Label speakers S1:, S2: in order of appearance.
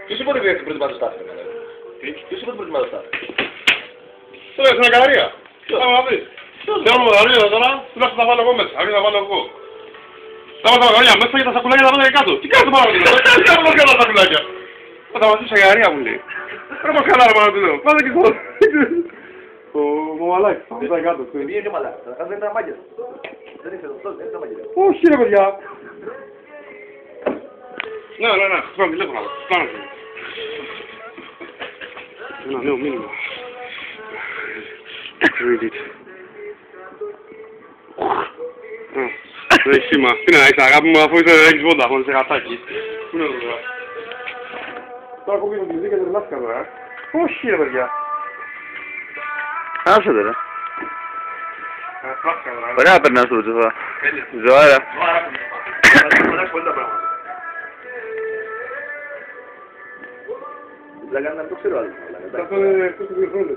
S1: Ποιος είπε ότι προετοιμάζει το στάθμι, ποιος είπε ότι προετοιμάζει το στάθμι.
S2: Τώρα στην Ακαρία. Πάμε να δεις. Θέλω μου δαρία τώρα, τουλάχιστον θα βάλω εγώ μέσα, αν θα βάλω εγώ. Θα βάλω τα μαγαρία μέσα και τα σακουλάκια θα βάλω και κάτω. Τι κάτω πάνω του λέω, τι κάνω κάτω τα σακουλάκια. Θα μας δεις Ακαρία μου λέει. Πρέπει να καλά ρε πάνω του λέω, πάτε και εγώ. Το μαλάκι, θα πάει κάτω.
S1: Επειδή είναι μαλάκι, δεν ήταν μάγκες. Δεν ήταν μάγκες.
S2: Όχι ρε παιδιά. Ναι, χτυπάμε τηλέφωνα, πάνω του. Ένα νέο μήνυμα. Read it. Δεν έχει σήμα. Τι να έχεις αγάπη μου, αφού έχεις Vodafone σε γατάκι. Πού είναι το τώρα. Τώρα κόβει το κλειδί και τρελάθηκα τώρα. Όχι ρε παιδιά.
S3: Άσε τώρα.
S2: Τρελάθηκα τώρα.
S3: Ωραία περνάς το Ζωά. Ζωάρα.
S1: Μαλάκι πολύ τα πράγματα. Δεν κάνει να το ξέρω άλλο.
S2: Αυτό είναι εκτός του χρόνου.